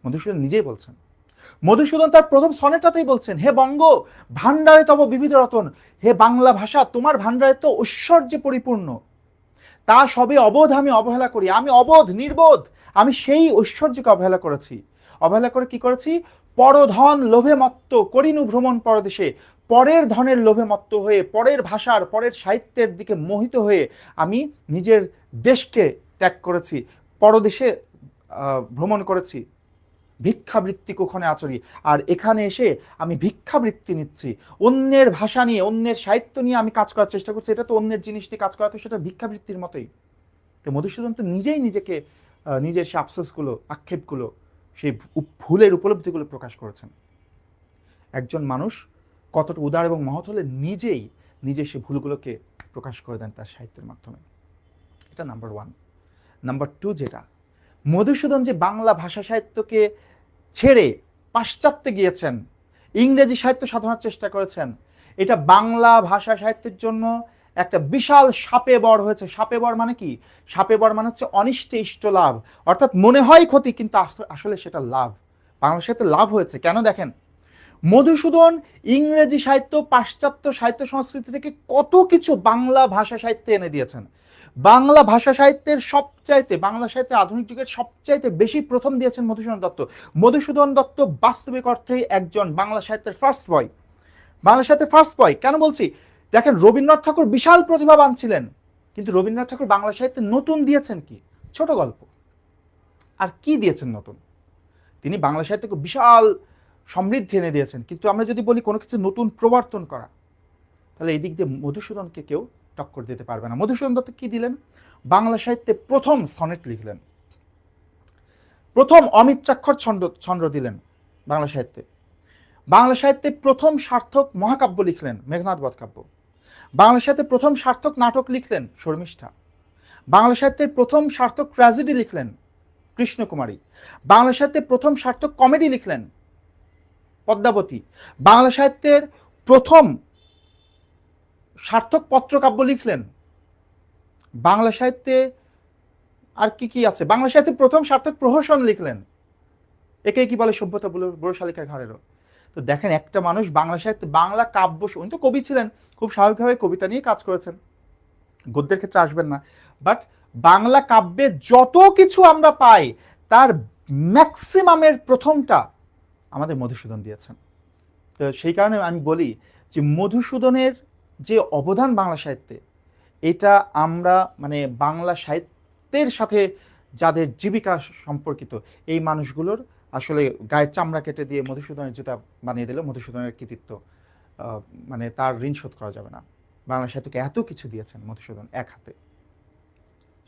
মধুসূদন নিজেই বলছেন। মধুসূদন তার প্রথম সনেটাতেই বলছেন, হে বঙ্গ ভাণ্ডারে তব বিবিধ রতন, হে বাংলা ভাষা তোমার ভাণ্ডারে তো ঐশ্বর্যে পরিপূর্ণ, তা সবে অবোধ আমি অবহেলা করি। আমি অবোধ, নির্বোধ, আমি সেই ঐশ্বর্যকে অবহেলা করেছি। অবহেলা করে কি করেছি? পরধন লোভে মত্ত করিনু ভ্রমণ পরদেশে, পরের ধনের লোভে মত্ত হয়ে, পরের ভাষার, পরের সাহিত্যের দিকে মোহিত হয়ে আমি নিজের দেশকে ত্যাগ করেছি, পরদেশে ভ্রমণ করেছি, ভিক্ষাবৃত্তি কুক্ষণে আচরি। আর এখানে এসে আমি ভিক্ষাবৃত্তি নিচ্ছি, অন্যের ভাষা নিয়ে, অন্যের সাহিত্য নিয়ে আমি কাজ করার চেষ্টা করছি, এটা তো অন্যের জিনিস নিয়ে কাজ করা, তো সেটা ভিক্ষাবৃত্তির মতোই। তো মধুসূদন তো নিজেই নিজেকে, নিজের সে আফসোসগুলো, আক্ষেপগুলো, সেই ভুলের উপলব্ধিগুলো প্রকাশ করেছেন। একজন মানুষ কতটা উদার এবং মহৎ হলে নিজেই নিজে সে ভুলগুলোকে প্রকাশ করে দেন তার সাহিত্যের মাধ্যমে। এটা নাম্বার 1। নাম্বার 2 যেটা, মধুসূদন যে বাংলা ভাষা সাহিত্যকে ছেড়ে পাশ্চাত্যে গিয়েছেন, ইংরেজি সাহিত্য সাধনার চেষ্টা করেছেন, এটা বাংলা ভাষা সাহিত্যের জন্য একটা বিশাল সাপে বর হয়েছে। সাপে বর মানে কি? সাপে বর মানে হচ্ছে অনিষ্টে ইষ্ট লাভ, অর্থাৎ মনে হয় ক্ষতি কিন্তু আসলে সেটা লাভ। বাংলা সাহিত্যে লাভ হয়েছে কেন? দেখেন মধুসূদন ইংরেজি সাহিত্য, পাশ্চাত্য সাহিত্য সংস্কৃতি থেকে কত কিছু বাংলা ভাষা সাহিত্যে এনে দিয়েছেন। বাংলা ভাষা সাহিত্যের সবচাইতে, বাংলা সাহিত্যের আধুনিক যুগের সবচাইতে বেশি প্রথম দিয়েছেন মধুসূদন দত্ত। মধুসূদন দত্ত বাস্তবিক অর্থেই একজন বাংলা সাহিত্যের ফার্স্ট বয়। বাংলা সাহিত্যের ফার্স্ট বয় কেন বলছি? দেখেন রবীন্দ্রনাথ ঠাকুর বিশাল প্রতিভাবান ছিলেন, কিন্তু রবীন্দ্রনাথ ঠাকুর বাংলা সাহিত্যে নতুন দিয়েছেন কি? ছোট গল্প। আর কি দিয়েছেন নতুন? তিনি বাংলা সাহিত্যকে বিশাল সমৃদ্ধি এনে দিয়েছেন, কিন্তু আমরা যদি বলি কোনো কিছু নতুন প্রবর্তন করা, তাহলে এই দিক দিয়ে মধুসূদনকে কেউ টক্কর দিতে পারবে না। মধুসূদন দত্ত কি দিলেন? বাংলা সাহিত্যে প্রথম সনেট লিখলেন, প্রথম অমিত্রাক্ষর ছন্দ দিলেন, বাংলা সাহিত্যে। বাংলা সাহিত্যে প্রথম সার্থক মহাকাব্য লিখলেন মেঘনাদ বধ কাব্য। বাংলা সাহিত্যে প্রথম সার্থক নাটক লিখলেন শর্মিষ্ঠা। বাংলা সাহিত্যের প্রথম সার্থক ট্র্যাজেডি লিখলেন কৃষ্ণকুমারী। বাংলা সাহিত্যে প্রথম সার্থক কমেডি লিখলেন পদ্মাবতী। বাংলা সাহিত্যের প্রথম সার্থক পত্রকাব্য লিখলেন। বাংলা সাহিত্যে আর কি কি আছে, বাংলা সাহিত্যে প্রথম সার্থক প্রহসন লিখলেন, একে কি বলে সভ্যতা বুড়ো শালিকার ঘাড়েরও। তো দেখেন একটা মানুষ বাংলা সাহিত্যে বাংলা কাব্য, উনি তো কবি ছিলেন, খুব স্বাভাবিকভাবে কবিতা নিয়ে কাজ করেছেন, গদ্যের ক্ষেত্রে আসবেন না, বাট বাংলা কাব্যে যত কিছু আমরা পাই তার ম্যাক্সিমামের প্রথমটা আমাদের মধুসূদন দিয়েছেন। তো সেই কারণে আমি বলি যে মধুসূদনের যে অবদান বাংলা সাহিত্যে, এটা আমরা মানে বাংলা সাহিত্যের সাথে যাদের জীবিকা সম্পর্কিত এই মানুষগুলোর আসলে গায়ের চামড়া কেটে দিয়ে মধুসূদনের জুতা বানিয়ে দিলে মধুসূদনের কৃতিত্ব মানে তার ঋণ শোধ করা যাবে না। বাংলা সাহিত্যকে এত কিছু দিয়েছেন মধুসূদন এক হাতে।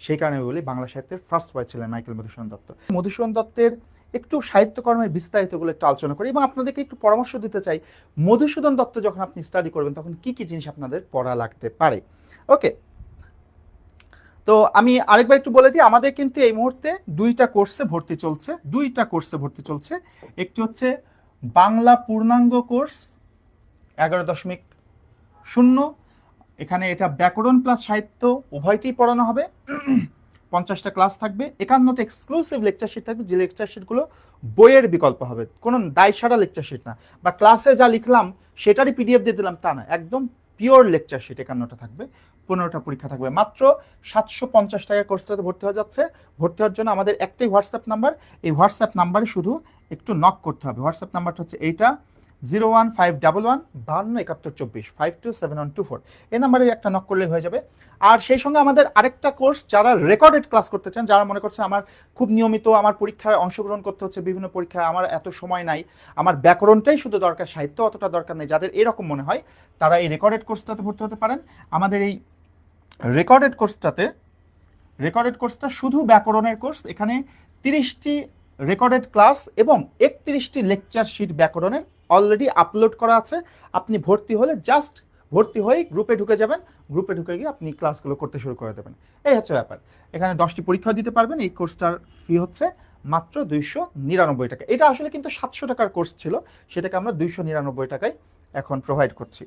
সেই কারণে বলি বাংলা সাহিত্যের ফার্স্ট বয় ছিলেন মাইকেল মধুসূদন দত্ত। মধুসূদন দত্তের একটু সাহিত্যকর্মের বিস্তারিতগুলো একটু আলোচনা করি এবং আপনাদেরকে একটু পরামর্শ দিতে চাই মধুসূদন দত্ত যখন আপনি স্টাডি করবেন তখন কি কি জিনিস আপনাদের পড়া লাগতে পারে। ওকে, তো আমি আরেকবার একটু বলে দিই, আমাদের কিন্তু এই মুহূর্তে দুইটা কোর্সে ভর্তি চলছে। একটি হচ্ছে বাংলা পূর্ণাঙ্গ কোর্স 11.0, এখানে এটা ব্যাকরণ প্লাস সাহিত্য উভয়তেই পড়ানো হবে। 50টা ক্লাস থাকবে, 51টা এক্সক্লুসিভ লেকচার শিট থাকবে, যে লেকচার শিটগুলো বইয়ের বিকল্প হবে, কোনো দায়সারা লেকচার শিট না, বা ক্লাসে যা লিখলাম সেটারই পিডিএফ দিয়ে দিলাম তা না, একদম পিওর লেকচার শিট 51টা থাকবে। 15টা পরীক্ষা থাকবে। মাত্র 750 টাকার কোর্সটাতে ভর্তি হয়ে যাচ্ছে। ভর্তি হওয়ার জন্য আমাদের একটাই হোয়াটসঅ্যাপ নাম্বার, এই হোয়াটসঅ্যাপ নাম্বারে শুধু একটু নক করতে হবে। হোয়াটসঅ্যাপ নাম্বারটা হচ্ছে এইটা 01511527124 527124, এই নাম্বারে একটা নক করলে হয়ে যাবে। আর সেই সঙ্গে আমাদের আরেকটা কোর্স, যারা রেকর্ডেড ক্লাস করতে চান, যারা মনে করছেন আমার খুব নিয়মিত আমার পরীক্ষায় অংশগ্রহণ করতে হচ্ছে, বিভিন্ন পরীক্ষায় আমার এত সময় নাই, আমার ব্যাকরণটাই শুধু দরকার, সাহিত্য অতটা দরকার নেই, যাদের এরকম মনে হয় তারা এই রেকর্ডেড কোর্সটাতে ভর্তি হতে পারেন। আমাদের এই রেকর্ডেড কোর্সটা শুধু ব্যাকরণের কোর্স। এখানে 30টি রেকর্ডেড ক্লাস এবং 31টি লেকচার শিট ব্যাকরণের অলরেডি আপলোড করা আছে। আপনি ভর্তি হলে জাস্ট ভর্তি হয়ে গ্রুপে ঢুকে যাবেন, গ্রুপে ঢুকে গিয়ে আপনি ক্লাসগুলো করতে শুরু করে দেবেন, এই হচ্ছে ব্যাপার। এখানে 10টি পরীক্ষা দিতে পারবেন। এই কোর্সটার ফি হচ্ছে মাত্র 299 টাকা। এটা আসলে কিন্তু 700 টাকার কোর্স ছিল, সেটাকে আমরা 299 টাকায় এখন প্রোভাইড করছি।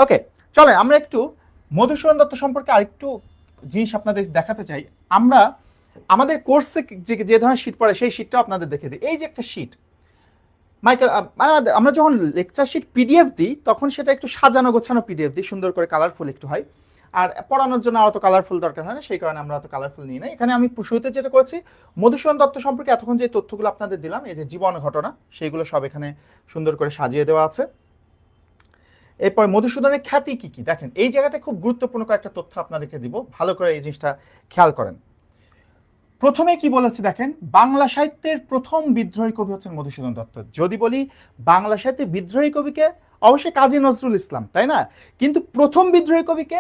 ওকে, চলেন আমরা একটু মধুসূদন দত্ত সম্পর্কে আরেকটু জিনিস আপনাদের দেখাতে চাই। আমরা আমাদের কোর্সে যে ধরনের শীট পড়ে সেই শীটটাও আপনাদের দেখে দিই। এই যে একটা শীট মাইকেল, আমরা যখন লেকচার শীট পিডিএফ দিই তখন সেটা একটু সাজানো গোছানো পিডিএফ দিই, সুন্দর করে কালারফুল একটু হয়, আর পড়ানোর জন্য অত কালারফুল দরকার হয় না, সেই কারণে আমরা অত কালারফুল নিই না। এখানে আমি শুরুতে যেটা করেছি, মধুসূদন দত্ত সম্পর্কে এতক্ষণ যে তথ্যগুলো আপনাদের দিলাম, এই যে জীবন ঘটনা, সেইগুলো সব এখানে সুন্দর করে সাজিয়ে দেওয়া আছে। এরপর মধুসূদনের খ্যাতি কি কি, দেখেন এই জায়গাটা খুব গুরুত্বপূর্ণ কয়েকটা তথ্য আপনাদেরকে দিব, ভালো করে এই জিনিসটা খেয়াল করেন। প্রথমে কি বলেছে দেখেন, বাংলা সাহিত্যের প্রথম বিদ্রোহী কবি হচ্ছেন মধুসূদন দত্ত। যদি বলি বাংলা সাহিত্যে বিদ্রোহী কবিকে, অবশ্যই কাজী নজরুল ইসলাম, তাই না? কিন্তু প্রথম বিদ্রোহী কবিকে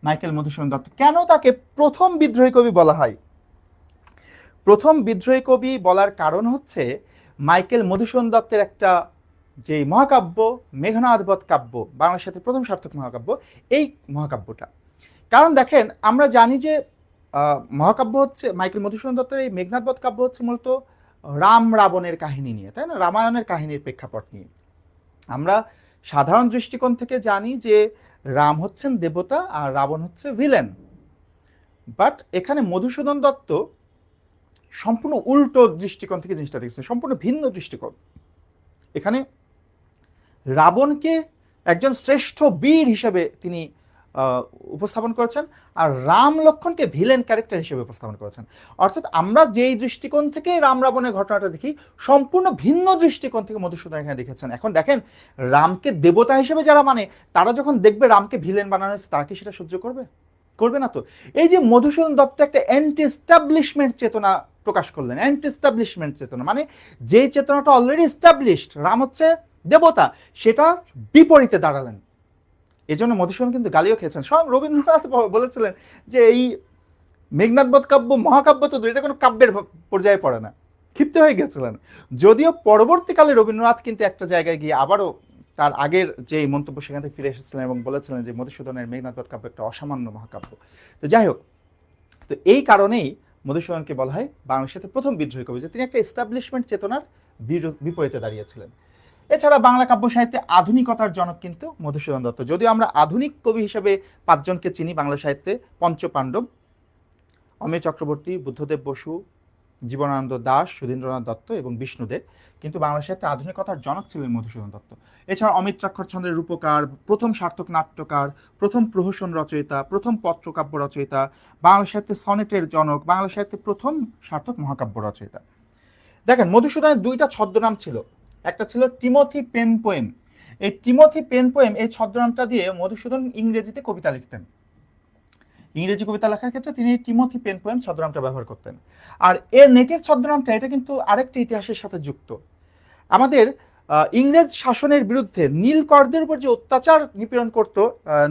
মাইকেল মধুসূদন দত্ত। কেন তাকে প্রথম বিদ্রোহী কবি বলা হয়? প্রথম বিদ্রোহী কবি বলার কারণ হচ্ছে মাইকেল মধুসূদন দত্তের একটা যে মহাকাব্য মেঘনাদ বধ কাব্য, বাংলা সাহিত্যের প্রথম সার্থক মহাকাব্য, এই মহাকাব্যটা। কারণ দেখেন আমরা জানি যে মহাকাব্য হচ্ছে মাইকেল মধুসূদন দত্তের এই মেঘনাদ বধ কাব্য হচ্ছে মূলত রাম রাবণের কাহিনী নিয়ে, তাই না? রামায়ণের কাহিনীর প্রেক্ষাপট নিয়ে। আমরা সাধারণ দৃষ্টিকোণ থেকে জানি যে রাম হচ্ছেন দেবতা আর রাবণ হচ্ছে ভিলেন, বাট এখানে মধুসূদন দত্ত সম্পূর্ণ উল্টো দৃষ্টিকোণ থেকে জিনিসটা দেখছেন, সম্পূর্ণ ভিন্ন দৃষ্টিকোণ। এখানে রাবণকে একজন শ্রেষ্ঠ বীর হিসেবে তিনি উপস্থাপন করেছেন, আর রাম লক্ষ্মণকে ভিলেন ক্যারেক্টার হিসেবে উপস্থাপন করেছেন। অর্থাৎ আমরা যেই দৃষ্টিকোণ থেকে রাম রাবণের ঘটনাটা দেখি, সম্পূর্ণ ভিন্ন দৃষ্টিকোণ থেকে মধুসূদন এখানে দেখেছেন। এখন দেখেন রামকে দেবতা হিসেবে যারা মানে, তারা যখন দেখবে রামকে ভিলেন বানানো হয়েছে, তারা কি সেটা সহ্য করবে? করবে না তো। এই যে মধুসূদন দত্ত একটা অ্যান্টি এস্টাবলিশমেন্ট চেতনা প্রকাশ করলেন। অ্যান্টি এস্টাবলিশমেন্ট চেতনা মানে যেই চেতনাটা অলরেডি এস্টাবলিশড, রাম হচ্ছে দেবতা, সেটা বিপরীতে দাঁড়ালেন। এই জন্য মধুসূদন কিন্তু গালিও খেয়েছেন। স্বয়ং রবীন্দ্রনাথ বলেছিলেন যে এই মেঘনাদ বধ কাব্য মহাকাব্য তো এটা কোনো কাব্যের পর্যায়ে পড়ে না, ক্ষিপ্ত হয়ে গেছিলেন। যদিও পরবর্তীকালে রবীন্দ্রনাথ কিন্তু একটা জায়গায় গিয়ে আবারও তার আগের যে মন্তব্য সেখান থেকে ফিরে এসেছিলেন এবং বলেছিলেন যে মধুসূদনের মেঘনাদবধ কাব্য একটা অসামান্য মহাকাব্য। তো যাই হোক, তো এই কারণেই মধুসূদনকে বলা হয় বাংলাদেশের প্রথম বিদ্রোহী কবি, যে তিনি একটা এস্টাবলিশমেন্ট চেতনার বিপরীতে দাঁড়িয়েছিলেন। এছাড়া বাংলা কাব্য সাহিত্যে আধুনিকতার জনক কিন্তু মধুসূদন দত্ত। যদিও আমরা আধুনিক কবি হিসেবে 5 জনকে চিনি বাংলা সাহিত্যে, পঞ্চপাণ্ডব, অমিয় চক্রবর্তী, বুদ্ধদেব বসু, জীবনানন্দ দাশ, সুধীন্দ্রনাথ দত্ত এবং বিষ্ণুদেব, কিন্তু বাংলা সাহিত্যে আধুনিকতার জনক ছিলেন মধুসূদন দত্ত। এছাড়া অমিত্রাক্ষর ছন্দের রূপকার, প্রথম সার্থক নাট্যকার, প্রথম প্রহসন রচয়িতা, প্রথম পত্রকাব্য রচয়িতা, বাংলা সাহিত্যে সনেটের জনক, বাংলা সাহিত্যে প্রথম সার্থক মহাকাব্য রচয়িতা। দেখেন মধুসূদনের 2টা ছদ্মনাম ছিল, একটা ছিল টিমোথি পেন পোয়েম। এই টিমোথি পেন পোয়েম এই ছদ্মনামটা দিয়ে মধুসূদন ইংরেজিতে কবিতা লিখতেন। ইংরেজি কবিতা লেখার ক্ষেত্রে তিনি টিমোথি পেন পোয়েম ছদ্মনামটা ব্যবহার করতেন। আর এর নেটিভ ছদ্মনামটা এটা কিন্তু আরেকটা ইতিহাসের সাথে যুক্ত। আমাদের ইংরেজ শাসনের বিরুদ্ধে নীলকরদের উপর যে অত্যাচার নিপীড়ন করত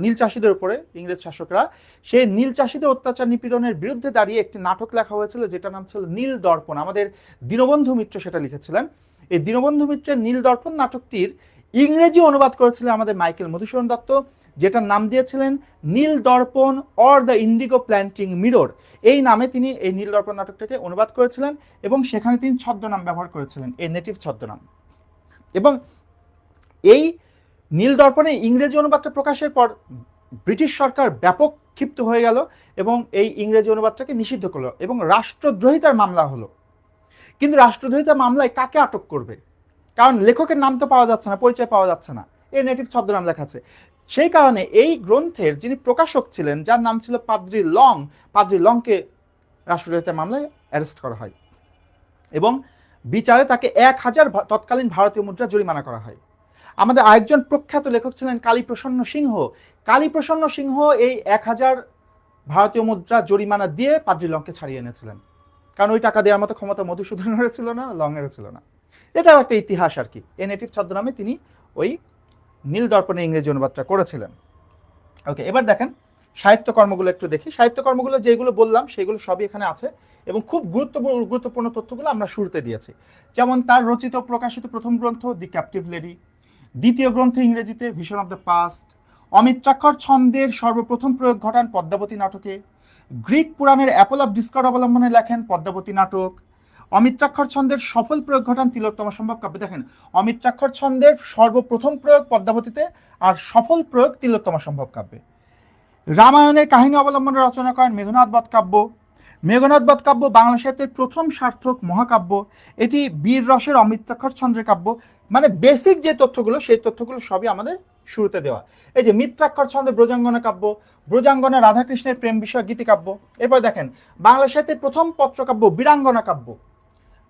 নীল চাষীদের উপরে ইংরেজ শাসকরা, সেই নীল চাষীদের অত্যাচার নিপীড়নের বিরুদ্ধে দাঁড়িয়ে একটি নাটক লেখা হয়েছিল যেটার নাম ছিল নীল দর্পণ। আমাদের দীনবন্ধু মিত্র সেটা লিখেছিলেন। এই দীনবন্ধু মিত্রের নীল দর্পণ নাটকটির ইংরেজি অনুবাদ করেছিলেন আমাদের মাইকেল মধুসূদন দত্ত, যেটার নাম দিয়েছিলেন নীল দর্পণ or the Indigo planting mirror. এই নামে তিনি এই নীল দর্পণ নাটকটাকে অনুবাদ করেছিলেন এবং সেখানে তিনি ছদ্মনাম ব্যবহার করেছিলেন, এই নেটিভ ছদ্মনাম। এবং এই নীল দর্পণে ইংরেজি অনুবাদটা প্রকাশের পর ব্রিটিশ সরকার ব্যাপক ক্ষিপ্ত হয়ে গেল এবং এই ইংরেজি অনুবাদটাকে নিষিদ্ধ করলো এবং রাষ্ট্রদ্রোহিতার মামলা হলো। কিন্তু রাষ্ট্রদ্রোহিতার মামলায় কাকে আটক করবে? কারণ লেখকের নাম তো পাওয়া যাচ্ছে না, পরিচয় পাওয়া যাচ্ছে না, এই নেটিভ ছদ্মনাম লেখা আছে। সেই কারণে এই গ্রন্থের যিনি প্রকাশক ছিলেন, যার নাম ছিল পাদ্রি লংকে রাষ্ট্রদ্রোহিতার মামলায় অ্যারেস্ট করা হয় এবং বিচারে তাকে 1000 তৎকালীন ভারতীয় মুদ্রা জরিমানা করা হয়। আমাদের আরেকজন প্রখ্যাত লেখক ছিলেন কালীপ্রসন্ন সিংহ। কালীপ্রসন্ন সিংহ এই 1000 ভারতীয় মুদ্রা জরিমানা দিয়ে পাদ্রি লংকে ছাড়িয়ে এনেছিলেন, কারণ ওই টাকা দেওয়ার মতো ক্ষমতা মধুসূদনেরও ছিল না, লংয়েরও ছিল না। এটাও একটা ইতিহাস আর কি। এই নেটিভ ছদ্মনামে তিনি ওই নীল দর্পণের ইংরেজি অনুবাদটা করেছিলেন। ওকে, এবার দেখেন সাহিত্যকর্মগুলো একটু দেখি। সাহিত্যকর্মগুলো যেগুলো বললাম সেগুলো সবই এখানে আছে এবং খুব গুরুত্বপূর্ণ তথ্যগুলো আমরা শুরুতে দিয়েছি। যেমন তার রচিত প্রকাশিত প্রথম গ্রন্থ দি ক্যাপটিভ লেডি, দ্বিতীয় গ্রন্থ ইংরেজিতে ভিশন অফ দ্য পাস্ট, অমিত্রাক্ষর ছন্দের সর্বপ্রথম প্রয়োগ ঘটান পদ্মাবতী নাটকে, গ্রিক পুরাণের অ্যাপল অফ ডিসকর্ড অবলম্বনে লেখেন পদ্মাবতী নাটক, অমিত্রাক্ষর ছন্দের সফল প্রয়োগ ঘটান তিলোত্তমা সম্ভব কাব্যে। দেখেন অমিত্রাক্ষর ছন্দের সর্বপ্রথম প্রয়োগ পদ্মাবতীতে আর সফল প্রয়োগ তিলোত্তমা সম্ভব কাব্যে। রামায়ণের কাহিনী অবলম্বনে রচনা করেন মেঘনাদবধ কাব্য। মেঘনাদবধ কাব্য বাংলা সাহিত্যের প্রথম সার্থক মহাকাব্য। এটি বীর রসের অমিত্রাক্ষর ছন্দের কাব্য। মানে বেসিক যে তথ্যগুলো সেই তথ্যগুলো সবই আমাদের শুরুতে দেওয়া। এই যে মিত্রাক্ষর ছন্দের ব্রজাঙ্গনা কাব্য, ব্রজাঙ্গনা রাধাকৃষ্ণের প্রেম বিষয় গীতিকাব্য। এরপর দেখেন বাংলা সাহিত্যের প্রথম পত্রকাব্য বীরাঙ্গনা কাব্য।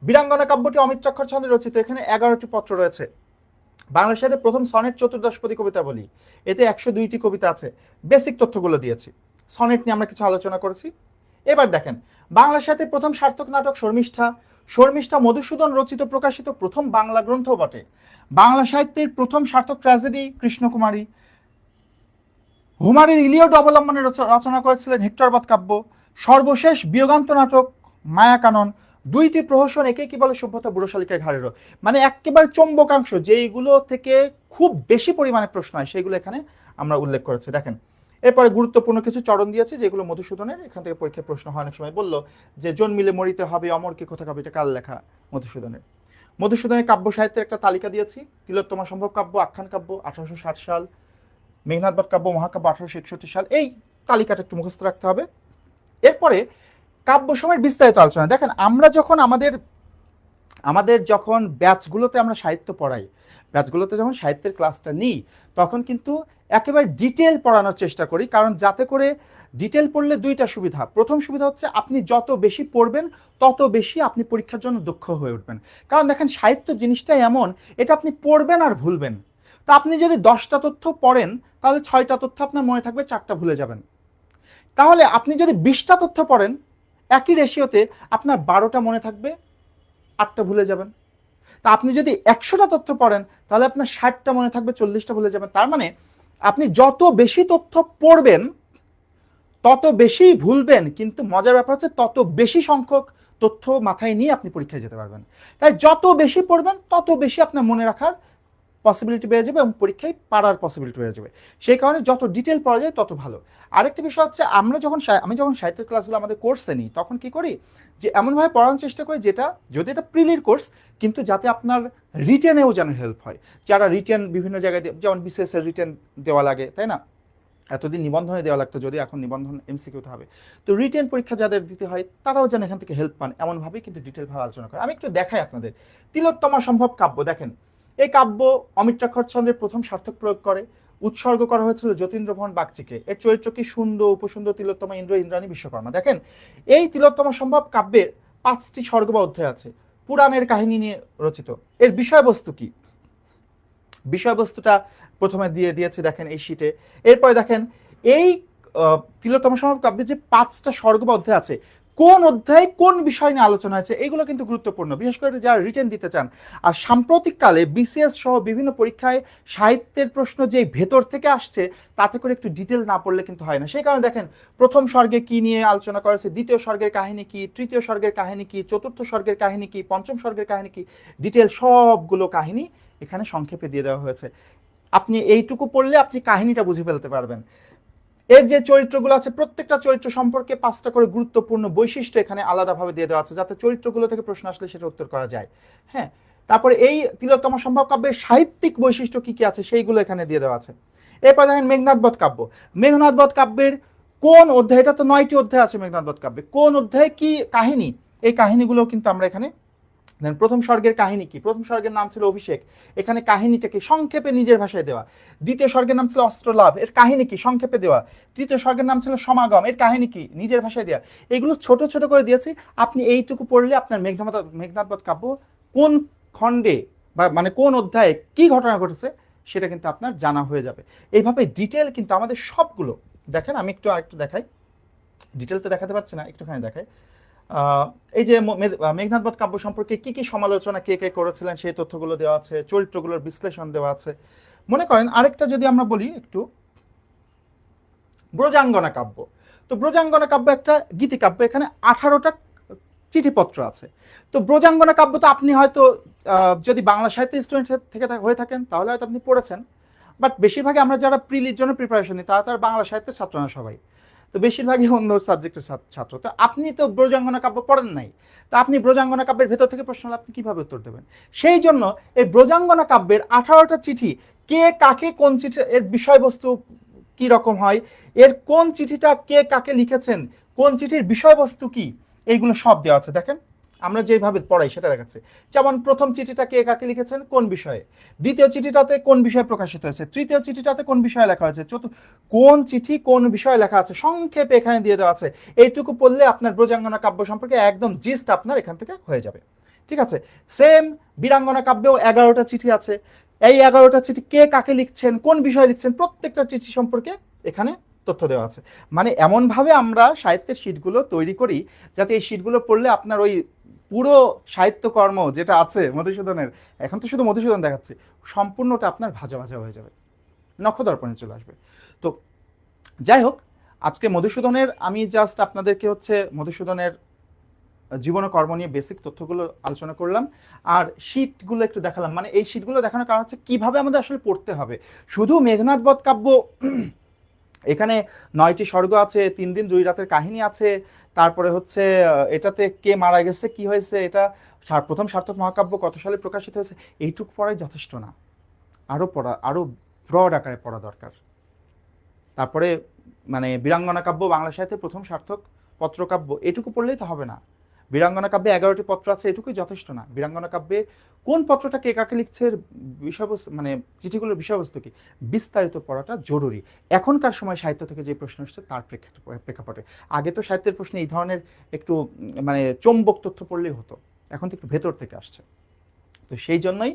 বীরাঙ্গনা কাব্যটি অমিত্রাক্ষর ছন্দে রচিত, এখানে 11টি পত্র রয়েছে। বাংলা সাহিত্যে প্রথম সনেট চতুর্দশপদী কবিতা বলি, এতে 102টি কবিতা আছে। বেসিক তথ্যগুলো দিয়েছি, সনেট নিয়ে আমরা কিছু আলোচনা করেছি। এবার দেখেন বাংলা সাহিত্যে প্রথম সার্থক নাটক শর্মিষ্ঠা। শর্মিষ্ঠা মধুসূদন রচিত প্রকাশিত প্রথম বাংলা গ্রন্থ বটে। বাংলা সাহিত্যের প্রথম সার্থক ট্র্যাজেডি কৃষ্ণকুমারী। হোমারের ইলিয়ড অবলম্বনে রচনা করেছিলেন হেক্টরবধ কাব্য। সর্বশেষ বিয়োগান্ত নাটক মায়াকানন। 2টি প্রহসন, একে কি বলে সভ্যতা বুড়ো শালিকের ঘাড়েরও। মানে একেবারে চৌম্বকাংশ, যেইগুলো থেকে খুব বেশি পরিমাণে প্রশ্ন হয় সেগুলো এখানে আমরা উল্লেখ করেছি। দেখেন এরপরে গুরুত্বপূর্ণ কিছু চরণ দিয়েছে যেগুলো মধুসূদনের, এখান থেকে পরীক্ষায় প্রশ্ন হয় অনেক সময়। বললো যে জন্মিলে মরিতে হবে, অমরকে কোথা কাব্য, এটা কার লেখা? মধুসূদনের। মধুসূদনের কাব্য সাহিত্যের একটা তালিকা দিয়েছি। তিলোত্তমা সম্ভব কাব্য, আখ্যান কাব্য 1860 সাল, মেঘনাদবধ কাব্য মহাকাব্য 1861 সাল। এই তালিকাটা একটু মুখস্থ রাখতে হবে। এরপরে কাব্য সময়ের বিস্তারিত আলোচনা। দেখেন আমরা যখন আমাদের যখন ব্যাচগুলোতে আমরা সাহিত্য পড়াই, ব্যাচগুলোতে যখন সাহিত্যের ক্লাসটা নিই, তখন কিন্তু একেবারে ডিটেল পড়ানোর চেষ্টা করি, কারণ যাতে করে ডিটেল পড়লে 2টা সুবিধা। প্রথম সুবিধা হচ্ছে আপনি যত বেশি পড়বেন তত বেশি আপনি পরীক্ষার জন্য দক্ষ হয়ে উঠবেন। কারণ দেখেন সাহিত্য জিনিসটাই এমন, এটা আপনি পড়বেন আর ভুলবেন। তা আপনি যদি 10টা তথ্য পড়েন তাহলে 6টা তথ্য আপনার মনে থাকবে, 4টা ভুলে যাবেন। তাহলে আপনি যদি 20টা তথ্য পড়েন একই রেশিওতে আপনার 12টা মনে থাকবে, 8টা ভুলে যাবেন। তা আপনি যদি 100টা তথ্য পড়েন তাহলে আপনার 60টা মনে থাকবে, 40টা ভুলে যাবেন। তার মানে আপনি যত বেশি তথ্য পড়বেন তত বেশি ভুলবেন, কিন্তু মজার ব্যাপার হচ্ছে তত বেশি সংখ্যক তথ্য মাথায় নিয়ে আপনি পরীক্ষায় যেতে পারবেন। তাই যত বেশি পড়বেন তত বেশি আপনার মনে রাখার পসিবিলিটি বেড়ে যাবে এবং পরীক্ষায় পারার পসিবিলিটি বেড়ে যাবে। সেই কারণে যত ডিটেল পড়া যায় তত ভালো। আরেকটি বিষয় হচ্ছে আমি যখন সাহিত্যের ক্লাসগুলো আমাদের কোর্সে নিই তখন কি করি যে এমনভাবে পড়ানোর চেষ্টা করি যেটা যদি এটা প্রিলির কোর্স কিন্তু যাতে আপনার রিটেনেও যেন হেল্প হয়। যারা রিটেন বিভিন্ন জায়গায় যেমন বিসিএস এর রিটেন দেওয়া লাগে, তাই না? এতদিন নিবন্ধনে দেওয়া লাগতো, যদি এখন নিবন্ধন এমসিকিউতে হবে। তো রিটেন পরীক্ষা যাদের দিতে হয় তারাও যেন এখান থেকে হেল্প পান, এমনভাবেই কিন্তু ডিটেলভাবে আলোচনা করে। আমি একটু দেখাই আপনাদের। তিলোত্তমা সম্ভব কাব্য দেখেন, এই কাব্য অমিত্রাক্ষরচন্দ্রের প্রথম সার্থক প্রয়োগ করে, উৎসর্গ করা হয়েছিল যতীন্দ্রমোহন বাগচিকে। এর চরিত্র কি সুন্দর, উপসুন্দর, তিলোত্তমা, ইন্দ্র, ইন্দ্রাণী, বিশ্বকর্মা। দেখেন এই তিলোত্তমা সম্ভব কাব্যের 5টি স্বর্গ বা অধ্যায় আছে, পুরাণের কাহিনী নিয়ে রচিত। এর বিষয়বস্তু কি, বিষয়বস্তুটা প্রথমে দিয়েছে দেখেন এই শীটে। এরপরে দেখেন এই তিলোত্তমা সম্ভব কাব্যে যে 5টা স্বর্গ বা অধ্যায় আছে, কোন অধ্যায়ে কোন বিষয় নিয়ে আলোচনা হয়েছে, এগুলো কিন্তু গুরুত্বপূর্ণ, বিশেষ করে যারা রিটেন দিতে চান। আর সাম্প্রতিককালে বিসিএস সহ বিভিন্ন পরীক্ষায় সাহিত্যের প্রশ্ন যে ভেতর থেকে আসছে তাতে করে একটু ডিটেল না পড়লে কিন্তু হয় না। সেই কারণে দেখেন প্রথম স্বর্গে কি নিয়ে আলোচনা করেছে, দ্বিতীয় স্বর্গের কাহিনী কি, তৃতীয় স্বর্গের কাহিনী কি, চতুর্থ স্বর্গের কাহিনী কি, পঞ্চম স্বর্গের কাহিনী কি, ডিটেল সবগুলো কাহিনী এখানে সংক্ষেপে দিয়ে দেওয়া হয়েছে। আপনি এইটুকু পড়লে আপনি কাহিনীটা বুঝে ফেলতে পারবেন। এর যে চরিত্রগুলো আছে প্রত্যেকটা চরিত্র সম্পর্কে 5টা করে গুরুত্বপূর্ণ বৈশিষ্ট্য এখানে আলাদাভাবে দিয়ে দেওয়া আছে, যাতে চরিত্রগুলো থেকে প্রশ্ন আসলে সেটা উত্তর করা যায়। হ্যাঁ, তারপরে এই তিলোত্তমা সম্ভব কাব্যের সাহিত্যিক বৈশিষ্ট্য কি কি আছে সেইগুলো এখানে দিয়ে দেওয়া আছে। এরপর দেখেন মেঘনাদবধ কাব্য। মেঘনাদবধ কাব্যের কোন অধ্যায়, এটা তো 9টি অধ্যায় আছে মেঘনাদবধ কাব্যে, কোন অধ্যায়ে কি কাহিনী, এই কাহিনীগুলো কিন্তু আমরা এখানে। প্রথম স্বর্গের কাহিনী কি, প্রথম স্বর্গের নাম ছিল অভিষেক, এখানে কাহিনীটাকে সংক্ষেপে নিজের ভাষায় দেওয়া। দ্বিতীয় স্বর্গের নাম ছিল অস্ত্রলাভ, এর কাহিনী কি সংক্ষেপে দেওয়া। তৃতীয় স্বর্গের নাম ছিল সমাগম, এর কাহিনী কি নিজের ভাষায় দেওয়া। এগুলো ছোট ছোট করে দিয়েছি, আপনি এইটুকু পড়লে আপনার মেঘনাদবধ কাব্য কোন খণ্ডে বা মানে কোন অধ্যায়ে কি ঘটনা ঘটেছে সেটা কিন্তু আপনার জানা হয়ে যাবে। এইভাবে ডিটেল কিন্তু আমাদের সবগুলো। দেখেন আমি আরেকটু দেখাই, ডিটেল তো দেখাতে পারছি না, একটুখানি দেখাই। এই যে মেঘনাদবধ কাব্য সম্পর্কে কি কি সমালোচনা কে কে করেছিলেন সেই তথ্যগুলো দেওয়া আছে, চরিত্রগুলোর বিশ্লেষণ দেওয়া আছে। মনে করেন আরেকটা যদি আমরা বলি একটু, ব্রজাঙ্গনা কাব্য। তো ব্রজাঙ্গনা কাব্য একটা গীতিকাব্য, এখানে 18টা চিঠিপত্র আছে। তো ব্রজাঙ্গনা কাব্য তো আপনি হয়তো যদি বাংলা সাহিত্যের স্টুডেন্ট থেকে হয়ে থাকেন তাহলে হয়তো আপনি পড়েছেন, বাট বেশিরভাগই আমরা যারা প্রিলির জন্য প্রিপারেশন নিই তারা তার বাংলা সাহিত্যের ছাত্র না সবাই, তো বেশিরভাগই অন্য সাবজেক্টের ছাত্র। তো আপনি তো ব্রজাঙ্গনা কাব্য পড়েন নাই, তো আপনি ব্রজাঙ্গনা কাব্যের ভেতর থেকে প্রশ্ন হলে আপনি কিভাবে উত্তর দেবেন? সেই জন্য এই ব্রজাঙ্গনা কাব্যের 18টা চিঠি, কে কাকে কোন চিঠি, এর বিষয়বস্তু কি রকম হয়, এর কোন চিঠিটা কে কাকে লিখেছেন, কোন চিঠির বিষয়বস্তু কি, এইগুলো সব দেওয়া আছে। দেখেন আমরা যেভাবে পড়াই সেটা দেখাচ্ছে। যেমন প্রথম চিঠিটা কে কাকে লিখেছেন কোন বিষয়ে, দ্বিতীয় চিঠিটাতে কোন বিষয়ে প্রকাশিত হয়েছে, তৃতীয় চিঠিটাতে কোন বিষয়ে লেখা হয়েছে, কোন চিঠি কোন বিষয়ে লেখা আছে সংক্ষেপে এখানে দিয়ে দেওয়া আছে। এইটুকু পড়লে আপনার ব্রজাঙ্গনা কাব্য সম্পর্কে একদম জিস্ট আপনার এখান থেকে হয়ে যাবে। ঠিক আছে, সেম বীরাঙ্গনা কাব্যেও 11টা চিঠি আছে। এই 11টা চিঠি কে কাকে লিখছেন, কোন বিষয়ে লিখছেন, প্রত্যেকটা চিঠি সম্পর্কে এখানে তথ্য দেওয়া আছে। মানে এমনভাবে আমরা সাহিত্যের শীটগুলো তৈরি করি যাতে এই শীটগুলো পড়লে আপনার ওই পুরো সাহিত্যকর্ম যেটা আছে মধুসূদনের, এখন তো শুধু মধুসূদন দেখাচ্ছে, সম্পূর্ণটা আপনার ভাজা ভাজা হয়ে যাবে, নক্ষদর্পণে চলে আসবে। তো যাই হোক, আজকে মধুসূদনের আমি জাস্ট আপনাদেরকে হচ্ছে মধুসূদনের জীবন ও কর্ম নিয়ে বেসিক তথ্যগুলো আলোচনা করলাম, আর শীটগুলো একটু দেখালাম। মানে এই শীটগুলো দেখানোর কারণ হচ্ছে কিভাবে আমাদের আসলে পড়তে হবে। শুধু মেঘনাদবধ কাব্য, এখানে 9টি স্বর্গ আছে, 3 দিন 2 রাতের কাহিনী আছে, তারপরে হচ্ছে এটাতে কে মারা গেছে কি হয়েছে, এটা প্রথম সার্থক মহাকাব্য কত সালে প্রকাশিত হয়েছে, এইটুকু পড়াই যথেষ্ট না, আরো ব্রড আকারে পড়া দরকার। তারপরে মানে বীরাঙ্গনা কাব্য বাংলা সাহিত্যের প্রথম সার্থক পত্রকাব্য, এটুকু পড়লেই তো হবে না। বীরাঙ্গনা কাব্যে 11টি পত্র আছে, এটুকুই যথেষ্ট না। বীরাঙ্গনা কাব্যে কোন পত্রটা কে কাকে লিখছে, বিষয়বস্তু মানে চিঠিগুলোর বিষয়বস্তু কি, বিস্তারিত পড়াটা জরুরি এখনকার সময় সাহিত্য থেকে যে প্রশ্ন আসছে তার প্রেক্ষাপটে। আগে তো সাহিত্যের প্রশ্নে এই ধরনের একটু মানে চৌম্বক তথ্য পড়লেই হতো, এখন তো একটু ভেতর থেকে আসছে। তো সেই জন্যই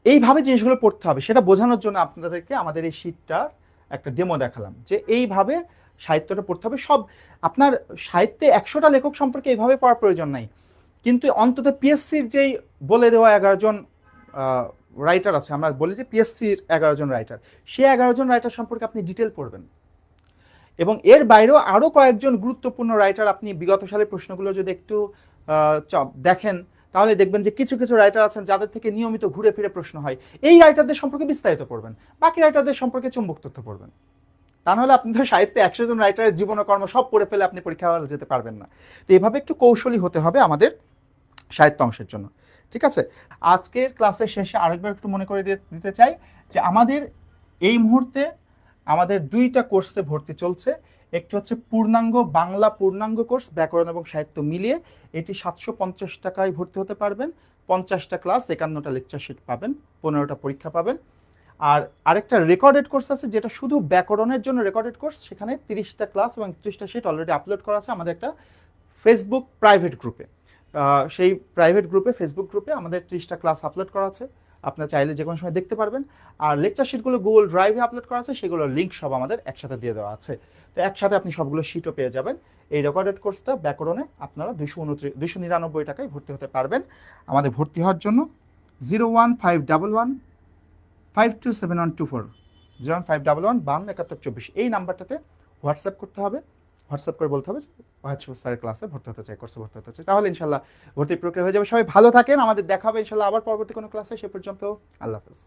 এইভাবে জিনিসগুলো পড়তে হবে, সেটা বোঝানোর জন্য আপনাদেরকে আমাদের এই শীটটার একটা ডেমো দেখালাম যে এইভাবে সাহিত্যটা পড়তে হবে। সব আপনার সাহিত্যে 100টা লেখক সম্পর্কে এইভাবে পড়ার প্রয়োজন নাই, কিন্তু অন্তত পিএসসির যেই বলে দেওয়া 11 জন রাইটার আছে, আমরা বলি যে পিএসসির 11 জন রাইটার, সেই 11 জন রাইটার সম্পর্কে আপনি ডিটেল পড়বেন। এবং এর বাইরেও আরও কয়েকজন গুরুত্বপূর্ণ রাইটার, আপনি বিগত সালের প্রশ্নগুলো যদি একটু দেখেন তাহলে দেখবেন যে কিছু কিছু রাইটার আছেন যাদের থেকে নিয়মিত ঘুরে ফিরে প্রশ্ন হয়। এই রাইটারদের সম্পর্কে বিস্তারিত পড়বেন, বাকি রাইটারদের সম্পর্কে চুম্বক তথ্য পড়বেন। তা নাহলে আপনি তো সাহিত্যে 100 জন রাইটারের জীবন ও কর্ম সব পড়ে ফেলে আপনি পরীক্ষা হলে যেতে পারবেন না। তো এভাবে একটু কৌশলী হতে হবে আমাদের সাহিত্য অংশের জন্য। ঠিক আছে, আজকের ক্লাসের শেষে আরেকবার একটু মনে করে দিতে চাই যে আমাদের এই মুহূর্তে আমাদের 2টা কোর্সে ভর্তি চলছে। একটি হচ্ছে পূর্ণাঙ্গ বাংলা পূর্ণাঙ্গ কোর্স ব্যাকরণ এবং সাহিত্য মিলিয়ে, এটি 750 টাকায় ভর্তি হতে পারবেন। 50টা ক্লাস, 51টা লেকচার শিট পাবেন, 15টা পরীক্ষা পাবেন। আর আরেকটা রেকর্ডেড কোর্স আছে যেটা শুধু ব্যাকরণের জন্য রেকর্ডেড কোর্স, সেখানে 30টা ক্লাস এবং 30টা শিট অলরেডি আপলোড করা আছে আমাদের একটা ফেসবুক প্রাইভেট গ্রুপে। সেই প্রাইভেট গ্রুপে, ফেসবুক গ্রুপে আমাদের 30টা ক্লাস আপলোড করা আছে, আপনারা চাইলে যে কোনো সময় দেখতে পারবেন। আর লেকচার শিটগুলো গুগল ড্রাইভে আপলোড করা আছে, সেগুলোর লিঙ্ক সব আমাদের একসাথে দিয়ে দেওয়া আছে। তো একসাথে আপনি সবগুলো শিটও পেয়ে যাবেন। এই রেকর্ডেড কোর্সটা ব্যাকরণে আপনারা 299 টাকায় ভর্তি হতে পারবেন। আমাদের ভর্তি হওয়ার জন্য 01511527124 01511527124 এই নাম্বারটাতে হোয়াটসঅ্যাপ করতে হবে। হোয়াটসঅ্যাপ করে বলতে হবে স্যারের ক্লাসে ভর্তি হতে চাই, কোর্সে ভর্তি হতে চাই, তাহলে ইনশাল্লাহ ভর্তি প্রক্রিয়া হয়ে যাবে। সবাই ভালো থাকেন, আমাদের দেখা হবে ইনশাল্লাহ আবার পরবর্তী কোনো ক্লাসে। সে পর্যন্ত আল্লাহ হাফেজ।